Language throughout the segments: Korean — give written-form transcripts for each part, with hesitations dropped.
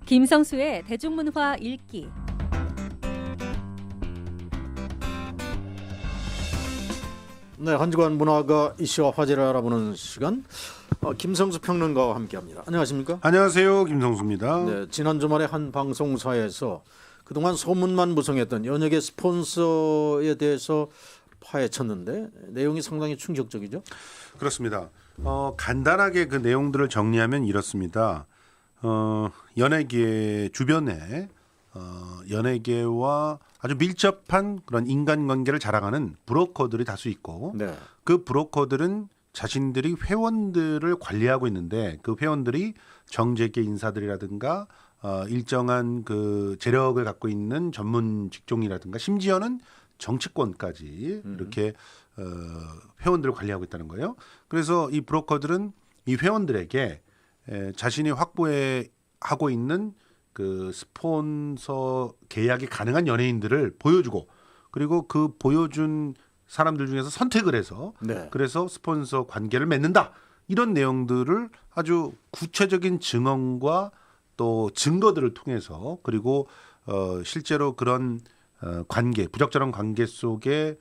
김성수의 대중문화 읽기. 네, 한 주간 문화가 이슈와 화제를 알아보는 시간, 김성수 평론가와 함께합니다. 안녕하십니까? 안녕하세요, 김성수입니다. 네, 지난 주말에 한 방송사에서 그동안 소문만 무성했던 연예계 스폰서에 대해서 파헤쳤는데 내용이 상당히 충격적이죠? 그렇습니다. 간단하게 그 내용들을 정리하면 이렇습니다. 연예계 주변에 연예계와 아주 밀접한 그런 인간관계를 자랑하는 브로커들이 다수 있고, 네. 그 브로커들은 자신들이 회원들을 관리하고 있는데, 그 회원들이 정재계 인사들이라든가 일정한 그 재력을 갖고 있는 전문 직종이라든가 심지어는 정치권까지 이렇게 회원들을 관리하고 있다는 거예요. 그래서 이 브로커들은 이 회원들에게 자신이 확보하고 있는 그 스폰서 계약이 가능한 연예인들을 보여주고, 그리고 그 보여준 사람들 중에서 선택을 해서 네. 그래서 스폰서 관계를 맺는다, 이런 내용들을 아주 구체적인 증언과 또 증거들을 통해서, 그리고 실제로 그런 관계, 부적절한 관계 속에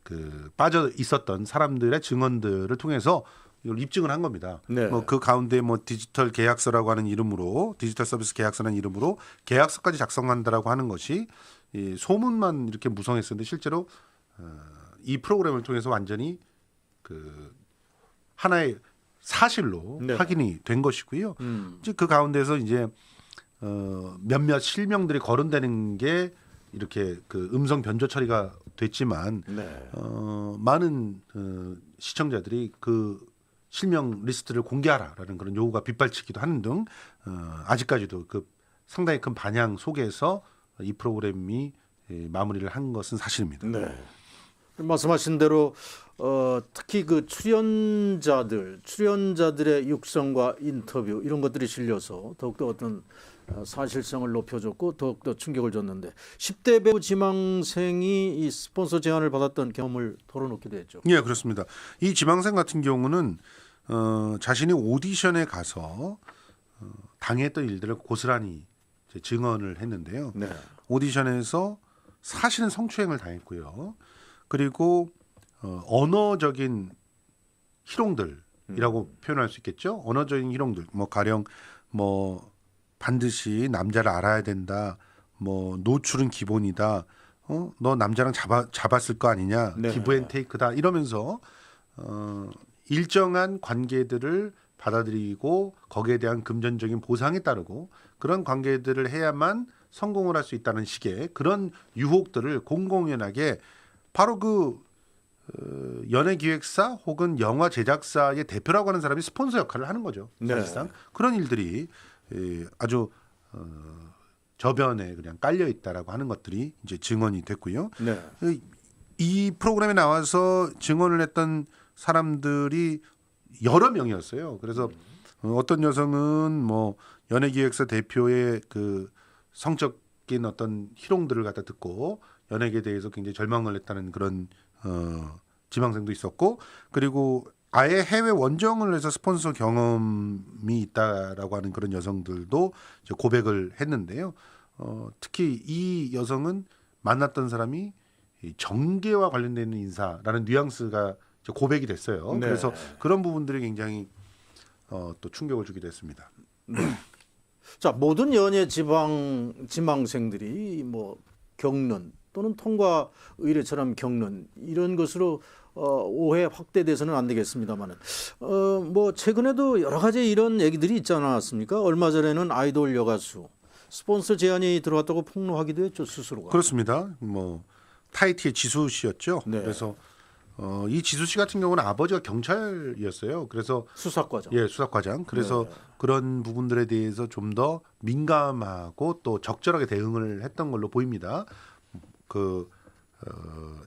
그 빠져 있었던 사람들의 증언들을 통해서 이걸 입증을 한 겁니다. 네. 뭐 그 가운데 뭐 디지털 계약서라고 하는 이름으로, 디지털 서비스 계약서라는 이름으로 계약서까지 작성한다라고 하는 것이 이 소문만 이렇게 무성했었는데, 실제로 이 프로그램을 통해서 완전히 그 하나의 사실로 네. 확인이 된 것이고요. 이제 그 가운데서 이제 몇몇 실명들이 거론되는 게 이렇게 그 음성 변조 처리가 됐지만, 네. 많은 시청자들이 그 실명 리스트를 공개하라라는 그런 요구가 빗발치기도 하는 등 아직까지도 그 상당히 큰 반향 속에서 이 프로그램이 마무리를 한 것은 사실입니다. 네. 말씀하신 대로 특히 그 출연자들의 육성과 인터뷰 이런 것들이 실려서 더욱더 어떤 사실성을 높여줬고 더욱더 충격을 줬는데, 10대 배우 지망생이 이 스폰서 제안을 받았던 경험을 털어놓기도 했죠. 예, 그렇습니다. 이 지망생 같은 경우는 자신이 오디션에 가서 당했던 일들을 고스란히 이제 증언을 했는데요. 네. 오디션에서 사실은 성추행을 당했고요. 그리고 언어적인 희롱들이라고 표현할 수 있겠죠. 언어적인 희롱들, 뭐 가령 뭐 반드시 남자를 알아야 된다, 뭐 노출은 기본이다, 너 남자랑 잡았을 거 아니냐, 네. 기브앤테이크다, 이러면서 일정한 관계들을 받아들이고 거기에 대한 금전적인 보상에 따르고 그런 관계들을 해야만 성공을 할 수 있다는 식의 그런 유혹들을 공공연하게 바로 그 연예기획사 혹은 영화 제작사의 대표라고 하는 사람이 스폰서 역할을 하는 거죠. 사실상 네. 그런 일들이 아주 저변에 그냥 깔려 있다라고 하는 것들이 이제 증언이 됐고요. 네. 이 프로그램에 나와서 증언을 했던 사람들이 여러 명이었어요. 그래서 어떤 여성은 뭐 연예기획사 대표의 그 성적인 어떤 희롱들을 갖다 듣고 연예계에 대해서 굉장히 절망을 했다는 그런 지망생도 있었고, 그리고 아예 해외 원정을 해서 스폰서 경험이 있다라고 하는 그런 여성들도 이제 고백을 했는데요. 특히 이 여성은 만났던 사람이 이 정계와 관련되어 있는 인사라는 뉘앙스가 이제 고백이 됐어요. 네. 그래서 그런 부분들이 굉장히 또 충격을 주기도 했습니다. 자, 모든 연예 지망생들이 뭐 겪는 또는 통과 의례처럼 겪는 이런 것으로 오해 확대돼서는 안 되겠습니다만은 뭐 최근에도 여러 가지 이런 얘기들이 있지 않았습니까? 얼마 전에는 아이돌 여가수 스폰서 제안이 들어왔다고 폭로하기도 했죠, 스스로가. 그렇습니다. 뭐 타이티의 지수 씨였죠. 네. 그래서 이 지수 씨 같은 경우는 아버지가 경찰이었어요. 그래서 수사과정. 예, 수사과장. 그래서 네. 그런 부분들에 대해서 좀 더 민감하고 또 적절하게 대응을 했던 걸로 보입니다. 그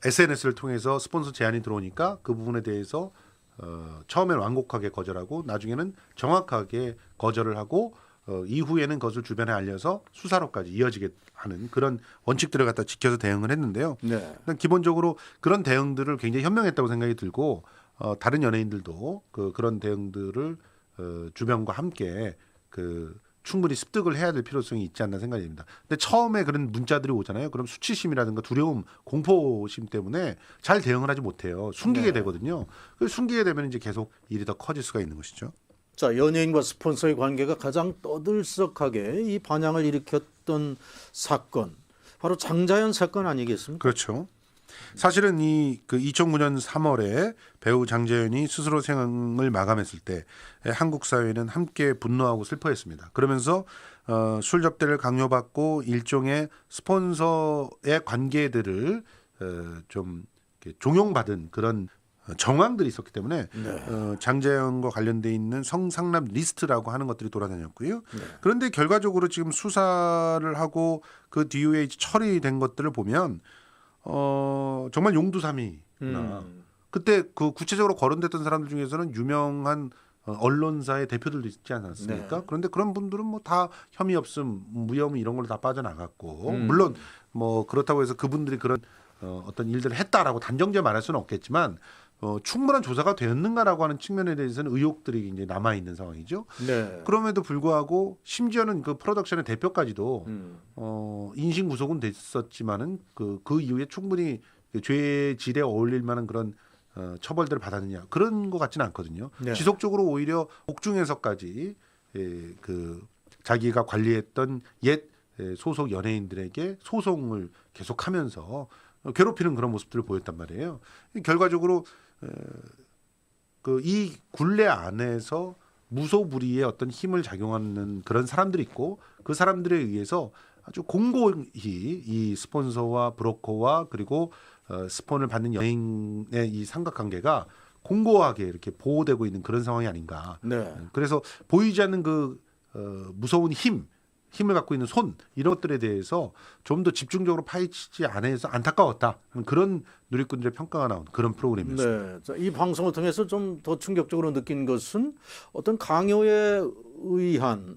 SNS를 통해서 스폰서 제안이 들어오니까 그 부분에 대해서 처음엔 완곡하게 거절하고 나중에는 정확하게 거절을 하고 이후에는 그것을 주변에 알려서 수사로까지 이어지게 하는 그런 원칙들을 갖다 지켜서 대응을 했는데요. 네. 기본적으로 그런 대응들을 굉장히 현명했다고 생각이 들고 다른 연예인들도 그런 대응들을 주변과 함께 그 충분히 습득을 해야 될 필요성이 있지 않나 생각이 듭니다. 근데 처음에 그런 문자들이 오잖아요. 그럼 수치심이라든가 두려움, 공포심 때문에 잘 대응을 하지 못해요. 숨기게 되거든요. 그래서 숨기게 되면 이제 계속 일이 더 커질 수가 있는 것이죠. 자, 연예인과 스폰서의 관계가 가장 떠들썩하게 이 반향을 일으켰던 사건, 바로 장자연 사건 아니겠습니까? 그렇죠. 사실은 그 2009년 3월에 배우 장자연이 스스로 생을 마감했을 때 한국 사회는 함께 분노하고 슬퍼했습니다. 그러면서 술 접대를 강요받고 일종의 스폰서의 관계들을 좀 종용받은 그런 정황들이 있었기 때문에 장자연과 관련돼 있는 성상납 리스트라고 하는 것들이 돌아다녔고요. 그런데 결과적으로 지금 수사를 하고 그 뒤에 처리된 것들을 보면 정말 용두사미구나. 그때 그 구체적으로 거론됐던 사람들 중에서는 유명한 언론사의 대표들도 있지 않았습니까? 그런데 그런 분들은 뭐 다 혐의 없음, 무혐의 이런 걸로 다 빠져나갔고 물론 뭐 그렇다고 해서 그분들이 그런 어떤 일들을 했다라고 단정지어 말할 수는 없겠지만 충분한 조사가 되었는가라고 하는 측면에 대해서는 의혹들이 이제 남아 있는 상황이죠. 그럼에도 불구하고 심지어는 그 프로덕션의 대표까지도 인신 구속은 됐었지만은 그 이후에 충분히 죄의 질에 어울릴 만한 그런 처벌들을 받았느냐 그런 것 같지는 않거든요. 지속적으로 오히려 옥중에서까지 그 자기가 관리했던 옛 소속 연예인들에게 소송을 계속하면서 괴롭히는 그런 모습들을 보였단 말이에요. 결과적으로 그 이 굴레 안에서 무소불위의 어떤 힘을 작용하는 그런 사람들이 있고 그 사람들에 의해서 아주 공고히 이 스폰서와 브로커와 그리고 스폰을 받는 연예인의 이 삼각관계가 공고하게 이렇게 보호되고 있는 그런 상황이 아닌가. 그래서 보이지 않는 그 무서운 힘을 갖고 있는 손 이런 것들에 대해서 좀 더 집중적으로 파헤치지 않아서 안타까웠다. 그런 누리꾼들의 평가가 나온 그런 프로그램이었습니다. 자, 이 방송을 통해서 좀 더 충격적으로 느낀 것은 어떤 강요에 의한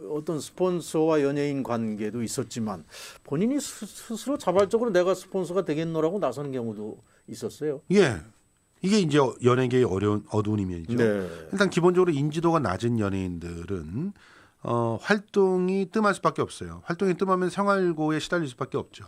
어떤 스폰서와 연예인 관계도 있었지만 본인이 스스로 자발적으로 내가 스폰서가 되겠노라고 나서는 경우도 있었어요. 이게 이제 연예계의 어두운 이면이죠. 일단 기본적으로 인지도가 낮은 연예인들은 활동이 뜸할 수밖에 없어요. 활동이 뜸하면 생활고에 시달릴 수밖에 없죠.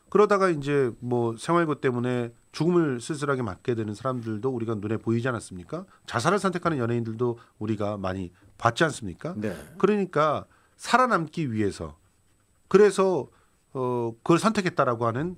그러다가 이제 뭐 생활고 때문에 죽음을 쓸쓸하게 맞게 되는 사람들도 우리가 눈에 보이지 않았습니까? 자살을 선택하는 연예인들도 우리가 많이 봤지 않습니까? 그러니까 살아남기 위해서 그래서 그걸 선택했다라고 하는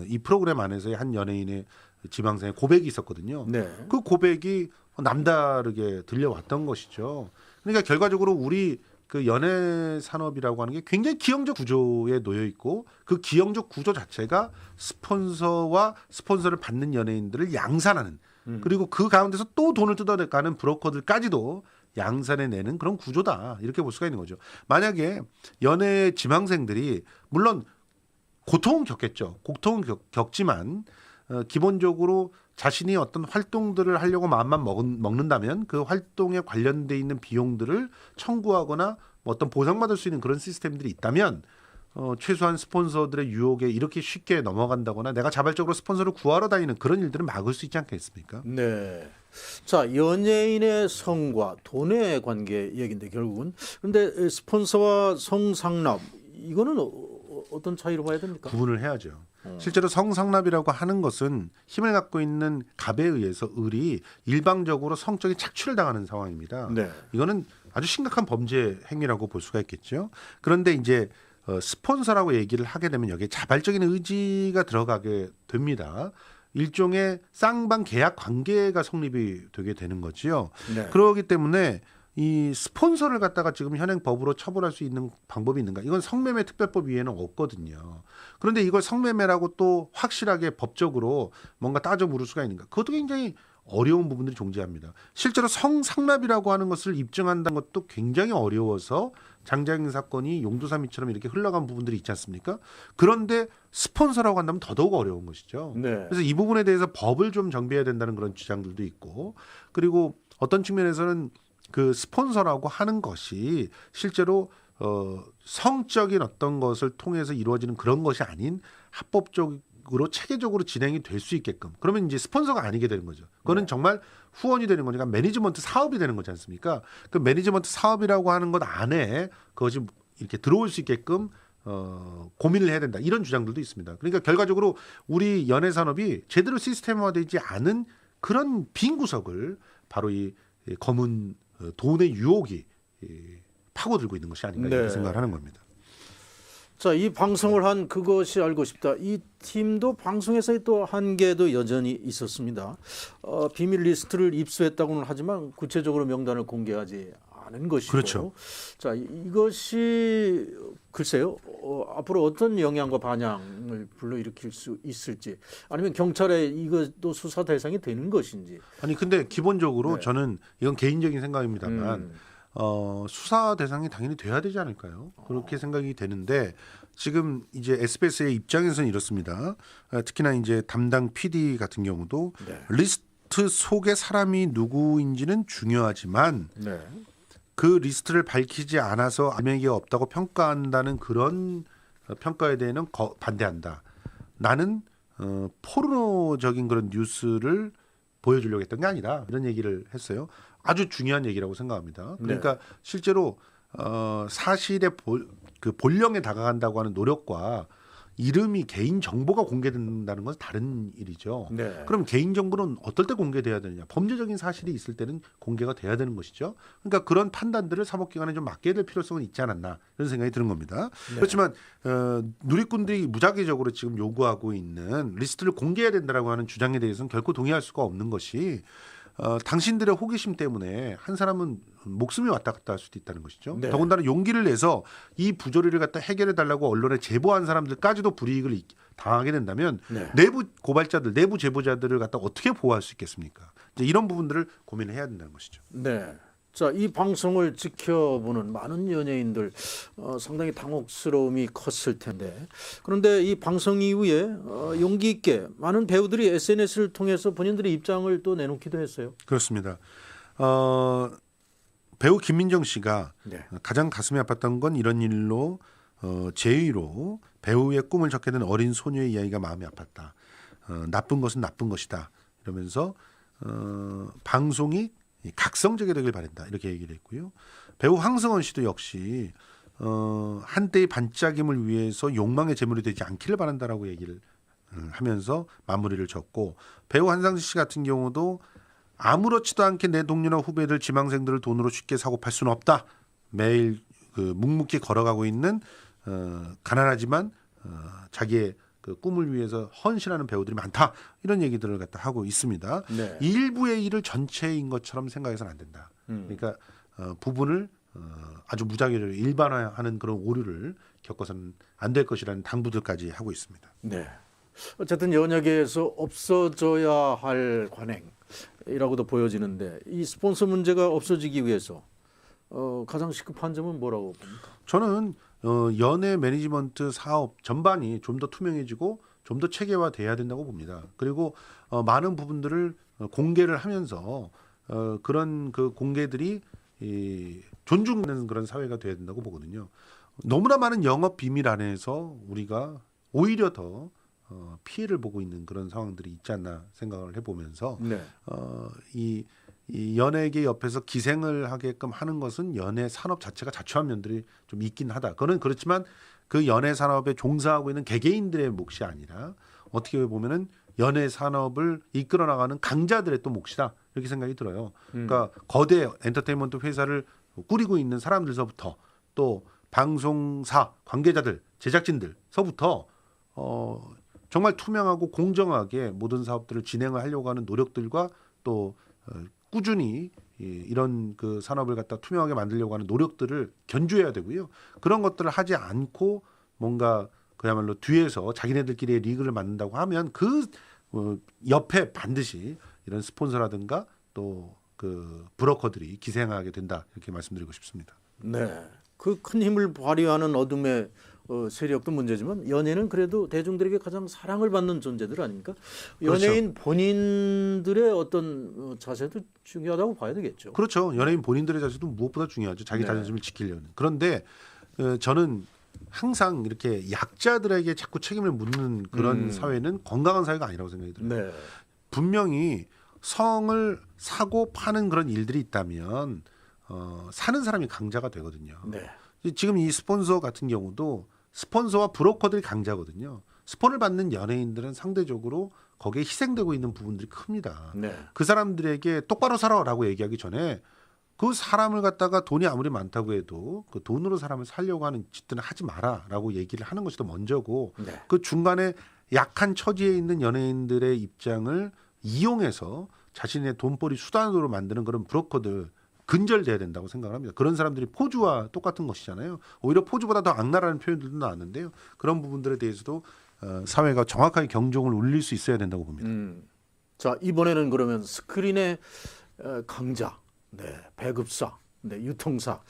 이 프로그램 안에서의 한 연예인의 지망생의 고백이 있었거든요. 그 고백이 남다르게 들려왔던 것이죠. 그러니까 결과적으로 우리 그 연예 산업이라고 하는 게 굉장히 기형적 구조에 놓여 있고 그 기형적 구조 자체가 스폰서와 스폰서를 받는 연예인들을 양산하는 그리고 그 가운데서 또 돈을 뜯어내가는 브로커들까지도 양산해내는 그런 구조다 이렇게 볼 수가 있는 거죠. 만약에 연예 지망생들이 물론 고통은 겪겠죠. 고통은 겪지만 기본적으로 자신이 어떤 활동들을 하려고 마음만 먹는다면 그 활동에 관련돼 있는 비용들을 청구하거나 뭐 어떤 보상받을 수 있는 그런 시스템들이 있다면 최소한 스폰서들의 유혹에 이렇게 쉽게 넘어간다거나 내가 자발적으로 스폰서를 구하러 다니는 그런 일들은 막을 수 있지 않겠습니까? 자, 연예인의 성과 돈의 관계 얘기인데 결국은 근데 스폰서와 성상납 이거는 어떤 차이로 봐야 됩니까? 구분을 해야죠. 실제로 성상납이라고 하는 것은 힘을 갖고 있는 갑에 의해서 을이 일방적으로 성적인 착취를 당하는 상황입니다. 이거는 아주 심각한 범죄 행위라고 볼 수가 있겠죠. 그런데 이제 스폰서라고 얘기를 하게 되면 여기에 자발적인 의지가 들어가게 됩니다. 일종의 쌍방 계약 관계가 성립이 되게 되는 거지요. 그렇기 때문에 이 스폰서를 갖다가 지금 현행 법으로 처벌할 수 있는 방법이 있는가? 이건 성매매 특별법 위에는 없거든요. 그런데 이걸 성매매라고 또 확실하게 법적으로 뭔가 따져 물을 수가 있는가? 그것도 굉장히 어려운 부분들이 존재합니다. 실제로 성상납이라고 하는 것을 입증한다는 것도 굉장히 어려워서 장자연 사건이 용두사미처럼 이렇게 흘러간 부분들이 있지 않습니까? 그런데 스폰서라고 한다면 더더욱 어려운 것이죠. 그래서 이 부분에 대해서 법을 좀 정비해야 된다는 그런 주장들도 있고 그리고 어떤 측면에서는 그 스폰서라고 하는 것이 실제로 성적인 어떤 것을 통해서 이루어지는 그런 것이 아닌 합법적인 방식으로 체계적으로 진행이 될 수 있게끔 그러면 이제 스폰서가 아니게 되는 거죠. 그거는 정말 후원이 되는 거니까 매니지먼트 사업이 되는 거지 않습니까? 그 매니지먼트 사업이라고 하는 것 안에 그것이 이렇게 들어올 수 있게끔 고민을 해야 된다. 이런 주장들도 있습니다. 그러니까 결과적으로 우리 연예 산업이 제대로 시스템화되지 않은 그런 빈 구석을 바로 이 검은 돈의 유혹이 파고들고 있는 것이 아닌가 이렇게 생각을 하는 겁니다. 자, 이 방송을 한 그것이 알고 싶다. 이 팀도 방송에서의 또 한계도 여전히 있었습니다. 비밀 리스트를 입수했다고는 하지만 구체적으로 명단을 공개하지 않은 것이고. 그렇죠. 자, 이것이 글쎄요. 앞으로 어떤 영향과 반향을 불러일으킬 수 있을지 아니면 경찰에 이것도 수사 대상이 되는 것인지. 아니 근데 기본적으로 저는 이건 개인적인 생각입니다만 수사 대상이 당연히 돼야 되지 않을까요? 그렇게 생각이 되는데 지금 이제 SBS의 입장에서는 이렇습니다. 특히나 이제 담당 PD 같은 경우도 리스트 속에 사람이 누구인지는 중요하지만 그 리스트를 밝히지 않아서 암행이 없다고 평가한다는 그런 평가에 대해서는 반대한다. 나는 포르노적인 그런 뉴스를 보여주려고 했던 게 아니라 이런 얘기를 했어요. 아주 중요한 얘기라고 생각합니다. 그러니까 실제로 사실의 그 본령에 다가간다고 하는 노력과 이름이 개인 정보가 공개된다는 것은 다른 일이죠. 그럼 개인 정보는 어떨 때 공개돼야 되느냐? 범죄적인 사실이 있을 때는 공개가 돼야 되는 것이죠. 그러니까 그런 판단들을 사법기관에 좀 맡겨야 될 필요성은 있지 않았나 이런 생각이 드는 겁니다. 그렇지만 누리꾼들이 무작위적으로 지금 요구하고 있는 리스트를 공개해야 된다라고 하는 주장에 대해서는 결코 동의할 수가 없는 것이 당신들의 호기심 때문에 한 사람은 목숨이 왔다 갔다 할 수도 있다는 것이죠. 더군다나 용기를 내서 이 부조리를 갖다 해결해 달라고 언론에 제보한 사람들까지도 불이익을 당하게 된다면 내부 고발자들, 내부 제보자들을 갖다 어떻게 보호할 수 있겠습니까? 이제 이런 부분들을 고민을 해야 된다는 것이죠. 네. 자, 이 방송을 지켜보는 많은 연예인들 상당히 당혹스러움이 컸을 텐데 그런데 이 방송 이후에 용기 있게 많은 배우들이 SNS를 통해서 본인들의 입장을 또 내놓기도 했어요. 그렇습니다. 배우 김민정 씨가 가장 가슴이 아팠던 건 이런 일로 제의로 배우의 꿈을 적게 된 어린 소녀의 이야기가 마음이 아팠다. 나쁜 것은 나쁜 것이다. 이러면서 방송이 각성적이 되길 바란다 이렇게 얘기를 했고요. 배우 황승원 씨도 역시 한때의 반짝임을 위해서 욕망의 제물이 되지 않기를 바란다라고 얘기를 하면서 마무리를 졌고 배우 한상진 씨 같은 경우도 아무렇지도 않게 내 동료나 후배들 지망생들을 돈으로 쉽게 사고 팔 수는 없다. 매일 그 묵묵히 걸어가고 있는 가난하지만 자기의 그 꿈을 위해서 헌신하는 배우들이 많다 이런 얘기들을 갖다 하고 있습니다. 일부의 일을 전체인 것처럼 생각해서는 안 된다. 그러니까 부분을 아주 무작위로 일반화하는 그런 오류를 겪어서는 안 될 것이라는 당부들까지 하고 있습니다. 네. 어쨌든 연예계에서 없어져야 할 관행이라고도 보여지는데 이 스폰서 문제가 없어지기 위해서 가장 시급한 점은 뭐라고 봅니까? 저는 연예 매니지먼트 사업 전반이 좀 더 투명해지고 좀 더 체계화돼야 된다고 봅니다. 그리고 많은 부분들을 공개를 하면서 그런 그 공개들이 존중하는 그런 사회가 돼야 된다고 보거든요. 너무나 많은 영업 비밀 안에서 우리가 오히려 더 피해를 보고 있는 그런 상황들이 있지 않나 생각을 해보면서 이 연예계 옆에서 기생을 하게끔 하는 것은 연예 산업 자체가 자초한 면들이 좀 있긴 하다. 그거는 그렇지만 그 연예 산업에 종사하고 있는 개개인들의 몫이 아니라 어떻게 보면은 연예 산업을 이끌어 나가는 강자들의 또 몫이다. 이렇게 생각이 들어요. 그러니까 거대 엔터테인먼트 회사를 꾸리고 있는 사람들서부터 또 방송사 관계자들, 제작진들서부터 정말 투명하고 공정하게 모든 사업들을 진행을 하려고 하는 노력들과 또 꾸준히 이런 그 산업을 갖다 투명하게 만들려고 하는 노력들을 견주해야 되고요. 그런 것들을 하지 않고 뭔가 그야말로 뒤에서 자기네들끼리의 리그를 만든다고 하면 그 옆에 반드시 이런 스폰서라든가 또 그 브로커들이 기생하게 된다 이렇게 말씀드리고 싶습니다. 네, 그 큰 힘을 발휘하는 어둠의 세력도 문제지만 연예는 그래도 대중들에게 가장 사랑을 받는 존재들 아닙니까? 연예인 그렇죠. 본인들의 어떤 자세도 중요하다고 봐야 되겠죠. 그렇죠. 연예인 본인들의 자세도 무엇보다 중요하죠. 자기 자존심을 지키려는. 그런데 저는 항상 이렇게 약자들에게 자꾸 책임을 묻는 그런 사회는 건강한 사회가 아니라고 생각이 들어요. 네. 분명히 성을 사고 파는 그런 일들이 있다면 사는 사람이 강자가 되거든요. 네. 지금 이 스폰서 같은 경우도 스폰서와 브로커들이 강자거든요. 스폰을 받는 연예인들은 상대적으로 거기에 희생되고 있는 부분들이 큽니다. 네. 그 사람들에게 똑바로 살아라고 얘기하기 전에 그 사람을 갖다가 돈이 아무리 많다고 해도 그 돈으로 사람을 살려고 하는 짓들은 하지 마라라고 얘기를 하는 것이 더 먼저고 네. 그 중간에 약한 처지에 있는 연예인들의 입장을 이용해서 자신의 돈벌이 수단으로 만드는 그런 브로커들 근절돼야 된다고 생각을 합니다. 그런 사람들이 포주와 똑같은 것이잖아요. 오히려 포주보다 더 악랄한 표현들도 나왔는데요. 그런 부분들에 대해서도 사회가 정확하게 경종을 울릴 수 있어야 된다고 봅니다. 자, 이번에는 그러면 스크린의 강자, 네, 배급사, 네, 유통사,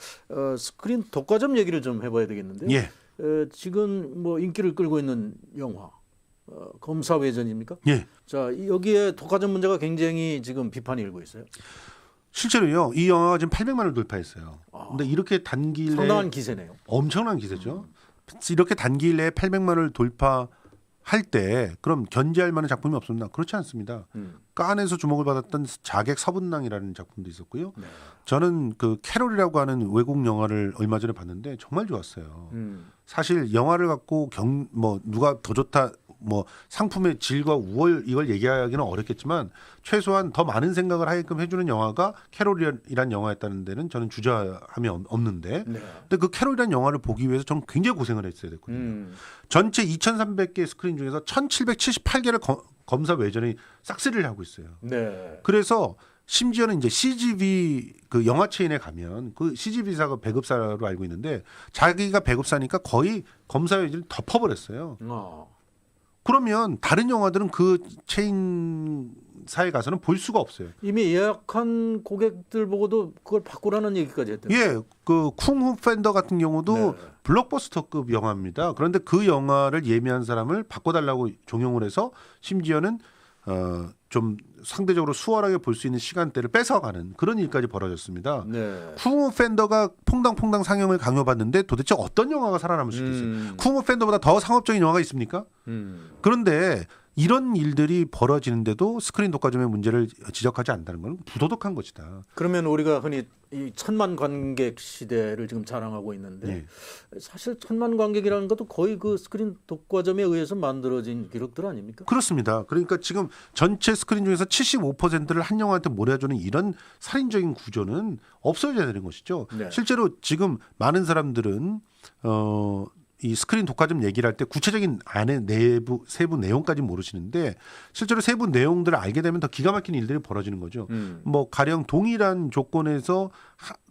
스크린 독과점 얘기를 좀 해봐야 되겠는데요. 예. 지금 뭐 인기를 끌고 있는 영화 검사외전입니까? 예. 자, 여기에 독과점 문제가 굉장히 지금 비판이 일고 있어요. 실제로요. 이 영화가 지금 800만을 돌파했어요. 근데 이렇게 단기 내에 상당한 기세네요. 엄청난 기세죠. 이렇게 단기 내에 800만을 돌파할 때 그럼 견제할 만한 작품이 없었나? 그렇지 않습니다. 칸에서 주목을 받았던 자객 서분낭이라는 작품도 있었고요. 네. 저는 그 캐롤이라고 하는 외국 영화를 얼마 전에 봤는데 정말 좋았어요. 사실 영화를 갖고 뭐 누가 더 좋다 뭐 상품의 질과 우월 이걸 얘기하기는 어렵겠지만 최소한 더 많은 생각을 하게끔 해주는 영화가 캐롤이란 영화였다는 데는 저는 주저함이 없는데 네. 근데 그 캐롤이란 영화를 보기 위해서 저는 굉장히 고생을 했어야 됐거든요. 전체 2,300개 스크린 중에서 1,778개를 검사 외전이 싹쓸이를 하고 있어요. 네. 그래서 심지어는 이제 CGV 그 영화 체인에 가면 그 CGV사가 배급사로 알고 있는데 자기가 배급사니까 거의 검사 외전을 덮어버렸어요. 그러면 다른 영화들은 그 체인사에 가서는 볼 수가 없어요. 이미 예약한 고객들 보고도 그걸 바꾸라는 얘기까지 했대요. 예, 그 쿵후 팬더 같은 경우도 네. 블록버스터급 영화입니다. 그런데 그 영화를 예매한 사람을 바꿔달라고 종용을 해서 심지어는 좀 상대적으로 수월하게 볼 수 있는 시간대를 뺏어가는 그런 일까지 벌어졌습니다. 네. 쿵후 팬더가 퐁당퐁당 상영을 강요받는데 도대체 어떤 영화가 살아남을 수 있겠어요? 쿵후 팬더보다 더 상업적인 영화가 있습니까? 그런데 이런 일들이 벌어지는데도 스크린 독과점의 문제를 지적하지 않는다는 건 부도덕한 것이다. 그러면 우리가 흔히 이 1,000만 관객 시대를 지금 자랑하고 있는데 네. 사실 1,000만 관객이라는 것도 거의 그 스크린 독과점에 의해서 만들어진 기록들 아닙니까? 그렇습니다. 그러니까 지금 전체 스크린 중에서 75%를 한 영화한테 몰아주는 이런 살인적인 구조는 없어져야 되는 것이죠. 네. 실제로 지금 많은 사람들은 이 스크린 독과점 얘기를 할 때 구체적인 안에 내부 세부 내용까지 모르시는데 실제로 세부 내용들을 알게 되면 더 기가 막힌 일들이 벌어지는 거죠. 뭐 가령 동일한 조건에서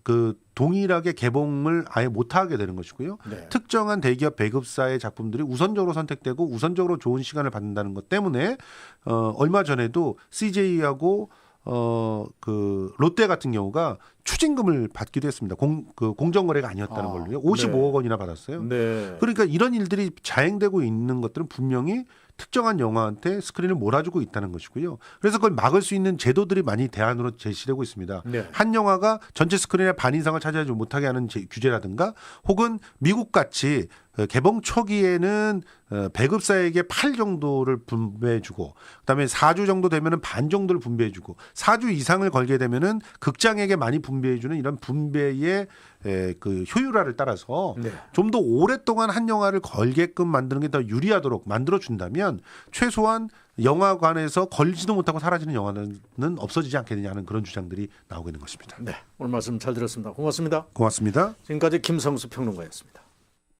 그 동일하게 개봉을 아예 못하게 되는 것이고요. 네. 특정한 대기업 배급사의 작품들이 우선적으로 선택되고 우선적으로 좋은 시간을 받는다는 것 때문에 얼마 전에도 CJ하고 그 롯데 같은 경우가 추징금을 받기도 했습니다. 공정거래가 아니었다는 걸로요. 55억 원이나 받았어요. 네. 그러니까 이런 일들이 자행되고 있는 것들은 분명히 특정한 영화한테 스크린을 몰아주고 있다는 것이고요. 그래서 그걸 막을 수 있는 제도들이 많이 대안으로 제시되고 있습니다. 네. 한 영화가 전체 스크린의 반 이상을 차지하지 못하게 하는 규제라든가 혹은 미국같이 개봉 초기에는 배급사에게 8 정도를 분배해주고 그다음에 4주 정도 되면은 반 정도를 분배해주고 4주 이상을 걸게 되면은 극장에게 많이 분배해주는 이런 분배의 그 효율화를 따라서 네. 좀 더 오랫동안 한 영화를 걸게끔 만드는 게 더 유리하도록 만들어준다면 최소한 영화관에서 걸지도 못하고 사라지는 영화는 없어지지 않겠느냐 하는 그런 주장들이 나오고 있는 것입니다. 네. 오늘 말씀 잘 들었습니다. 고맙습니다. 고맙습니다. 지금까지 김성수 평론가였습니다.